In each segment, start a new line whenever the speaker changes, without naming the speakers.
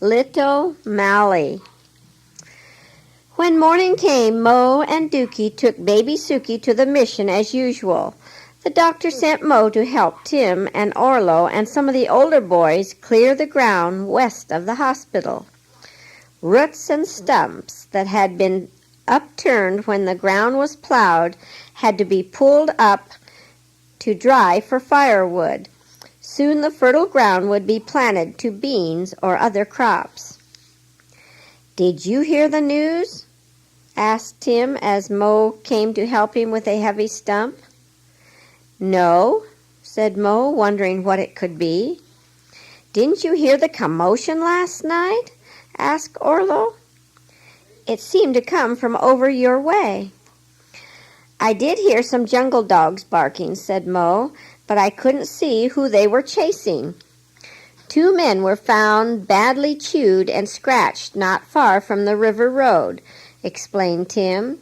Little Mally. When morning came, Mo and Dookie took baby Suki to the mission as usual. The doctor sent Mo to help Tim and Orlo and some of the older boys clear the ground west of the hospital. Roots and stumps that had been upturned when the ground was plowed had to be pulled up to dry for firewood. Soon the fertile ground would be planted to beans or other crops. "Did you hear the news?" asked Tim as Mo came to help him with a heavy stump. "No," said Mo, wondering what it could be. "Didn't you hear the commotion last night?" asked Orlo. "It seemed to come from over your way." "I did hear some jungle dogs barking," said Mo, "but I couldn't see who they were chasing." "Two men were found badly chewed and scratched not far from the river road," explained Tim.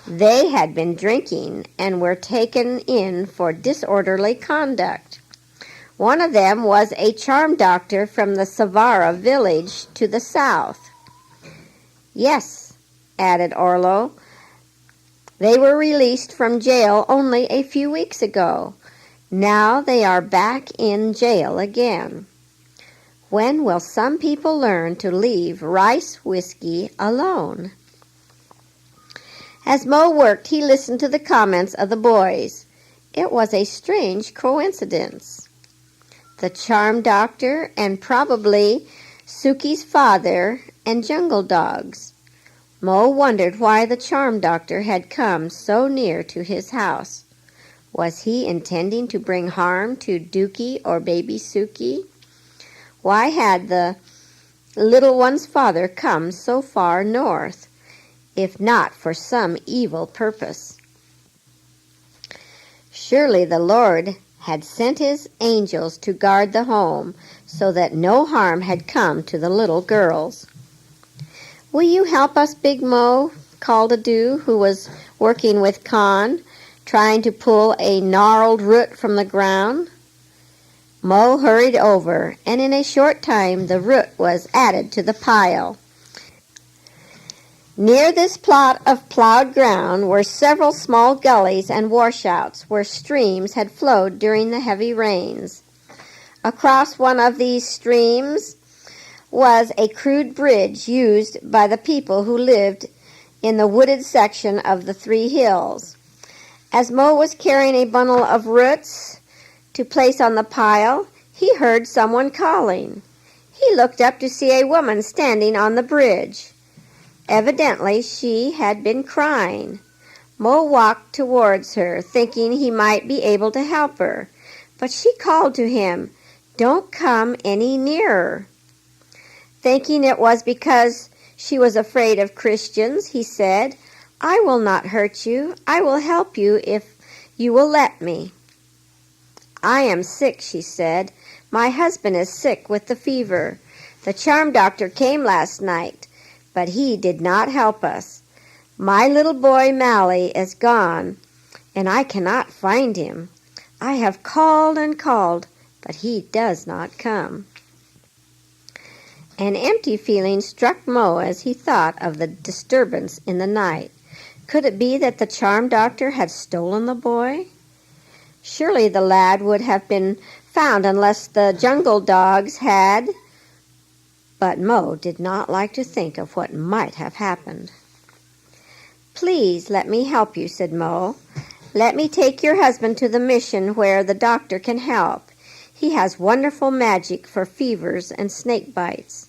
"They had been drinking and were taken in for disorderly conduct. One of them was a charm doctor from the Savara village to the south." "Yes," added Orlo. "They were released from jail only a few weeks ago. Now they are back in jail again. When will some people learn to leave rice whiskey alone?" As Mo worked, he listened to the comments of the boys. It was a strange coincidence. The charm doctor and probably Suki's father and jungle dogs. Mo wondered why the charm doctor had come so near to his house. Was he intending to bring harm to Dookie or baby Suki? Why had the little one's father come so far north, if not for some evil purpose? Surely the Lord had sent his angels to guard the home so that no harm had come to the little girls. "Will you help us, Big Mo?" called Adu, who was working with Con, trying to pull a gnarled root from the ground. Mo hurried over, and in a short time the root was added to the pile. Near this plot of plowed ground were several small gullies and washouts where streams had flowed during the heavy rains. Across one of these streams was a crude bridge used by the people who lived in the wooded section of the 3 hills. As Mo was carrying a bundle of roots to place on the pile, he heard someone calling. He looked up to see a woman standing on the bridge. Evidently, she had been crying. Mo walked towards her, thinking he might be able to help her, but she called to him, "Don't come any nearer." Thinking it was because she was afraid of Christians, he said, "I will not hurt you. I will help you if you will let me." "I am sick," she said. "My husband is sick with the fever. The charm doctor came last night, but he did not help us. My little boy Mally is gone, and I cannot find him. I have called and called, but he does not come." An empty feeling struck Mo as he thought of the disturbance in the night. Could it be that the charm doctor had stolen the boy? Surely the lad would have been found unless the jungle dogs had. But Mo did not like to think of what might have happened. "Please let me help you," said Mo. "Let me take your husband to the mission where the doctor can help. He has wonderful magic for fevers and snake bites."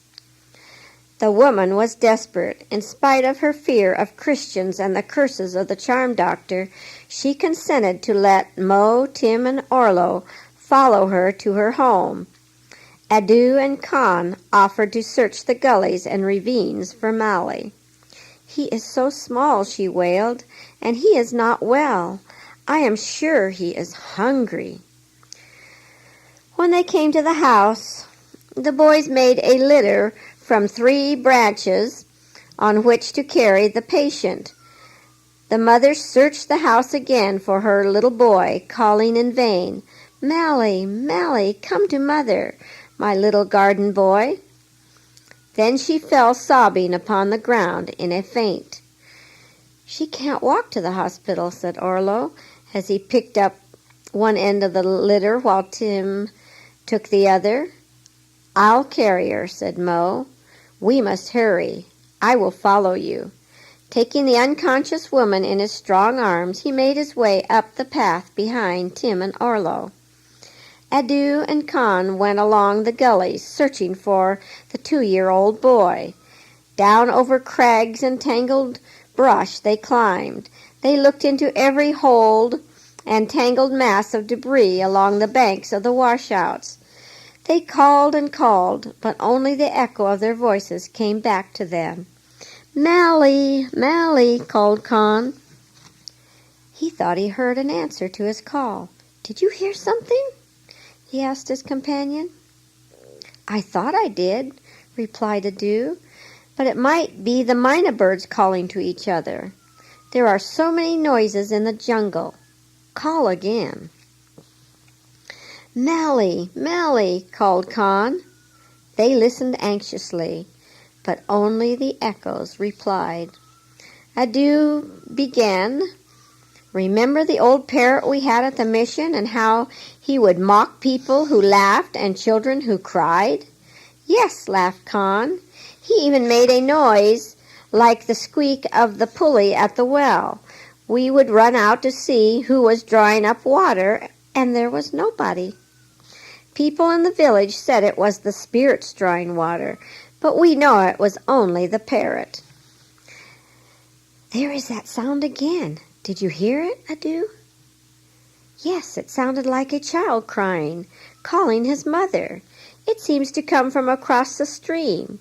The woman was desperate. In spite of her fear of Christians and the curses of the charm doctor, she consented to let Mo, Tim, and Orlo follow her to her home. Adu and Con offered to search the gullies and ravines for Mally. "He is so small," she wailed, "and he is not well. I am sure he is hungry." When they came to the house, the boys made a litter from 3 branches on which to carry the patient. The mother searched the house again for her little boy, calling in vain, "Mally, Mally, come to mother, my little garden boy." Then she fell sobbing upon the ground in a faint. "She can't walk to the hospital," said Orlo, as he picked up one end of the litter while Tim took the other. "I'll carry her," said Mo. "We must hurry. I will follow you." Taking the unconscious woman in his strong arms, he made his way up the path behind Tim and Orlo. Adu and Con went along the gullies, searching for the 2-year-old boy. Down over crags and tangled brush they climbed. They looked into every hole and tangled mass of debris along the banks of the washouts. They called and called, but only the echo of their voices came back to them. "Mally, Mally," called Con. He thought he heard an answer to his call. "Did you hear something?" he asked his companion. "I thought I did," replied Adu, "but it might be the mynah birds calling to each other. There are so many noises in the jungle. Call again." "Mally, Mally," called Con. They listened anxiously, but only the echoes replied. Adu began, "Remember the old parrot we had at the mission, and how he would mock people who laughed and children who cried?" "Yes," laughed Con. "He even made a noise like the squeak of the pulley at the well. We would run out to see who was drawing up water, and there was nobody. People in the village said it was the spirits drawing water, but we know it was only the parrot." "There is that sound again. Did you hear it, Adu?" "Yes, it sounded like a child crying, calling his mother. It seems to come from across the stream.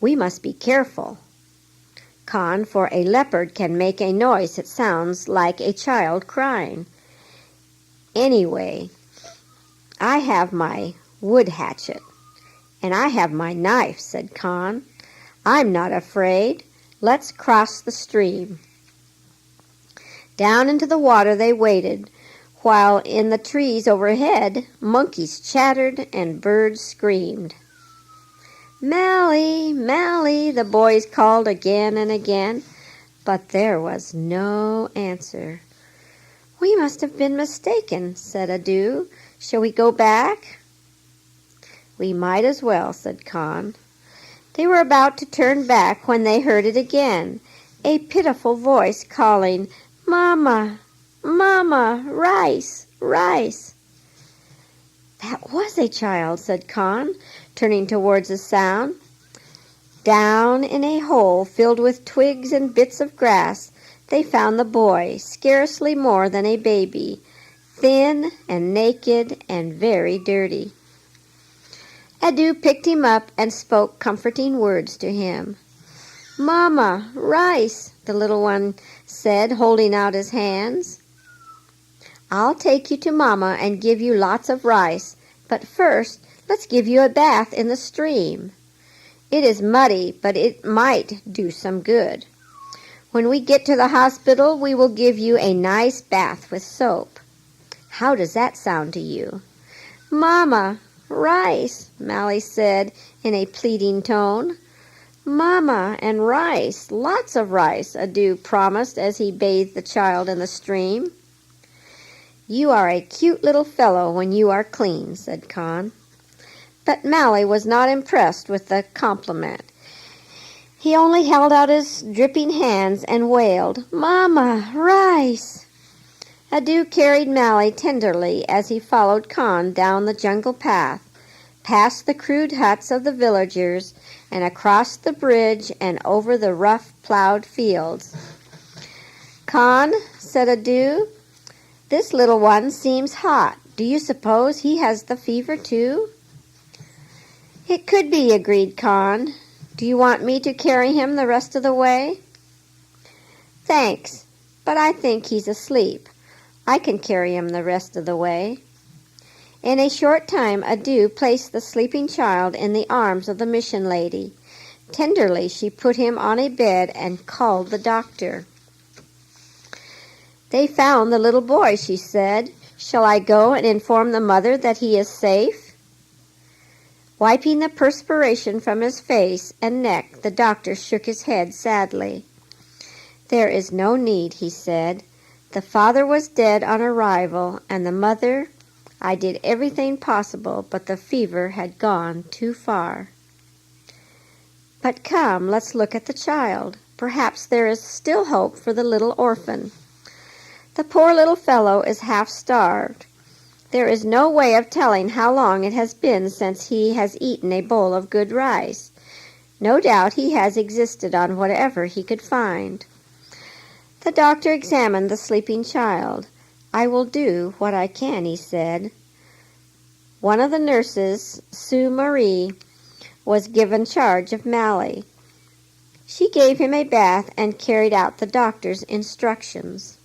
We must be careful, Con, for a leopard can make a noise that sounds like a child crying. Anyway, I have my wood hatchet, and I have my knife," said Con. "I'm not afraid. Let's cross the stream." Down into the water they waded, while in the trees overhead monkeys chattered and birds screamed. "Mally, Mally," the boys called again and again, but there was no answer. "We must have been mistaken," said Adu. "Shall we go back?" "We might as well," said Con. They were about to turn back when they heard it again, a pitiful voice calling, "Mama, Mama, rice, rice." "That was a child," said Con, turning towards the sound. Down in a hole filled with twigs and bits of grass, they found the boy, scarcely more than a baby, thin and naked and very dirty. Adu picked him up and spoke comforting words to him. "Mama, rice," the little one said, holding out his hands. "I'll take you to Mama and give you lots of rice, but first let's give you a bath in the stream. It is muddy, but it might do some good. When we get to the hospital, we will give you a nice bath with soap. How does that sound to you?" "Mama, rice," Mally said in a pleading tone. "Mama and rice, lots of rice," Adu promised as he bathed the child in the stream. "You are a cute little fellow when you are clean," said Con. But Mally was not impressed with the compliment. He only held out his dripping hands and wailed, "Mama, rice!" Adu carried Mally tenderly as he followed Con down the jungle path, past the crude huts of the villagers, and across the bridge and over the rough plowed fields. "Con," said Adu, "this little one seems hot. Do you suppose he has the fever too?" "It could be," agreed Con. "Do you want me to carry him the rest of the way?" "Thanks, but I think he's asleep. I can carry him the rest of the way." In a short time, Adu placed the sleeping child in the arms of the mission lady. Tenderly she put him on a bed and called the doctor. "They found the little boy," she said. "Shall I go and inform the mother that he is safe?" Wiping the perspiration from his face and neck, the doctor shook his head sadly. "There is no need," he said. "The father was dead on arrival, and the mother, I did everything possible, but the fever had gone too far. But come, let's look at the child. Perhaps there is still hope for the little orphan. The poor little fellow is half starved. There is no way of telling how long it has been since he has eaten a bowl of good rice. No doubt he has existed on whatever he could find." The doctor examined the sleeping child. "I will do what I can," he said. One of the nurses, Sue Marie, was given charge of Mally. She gave him a bath and carried out the doctor's instructions.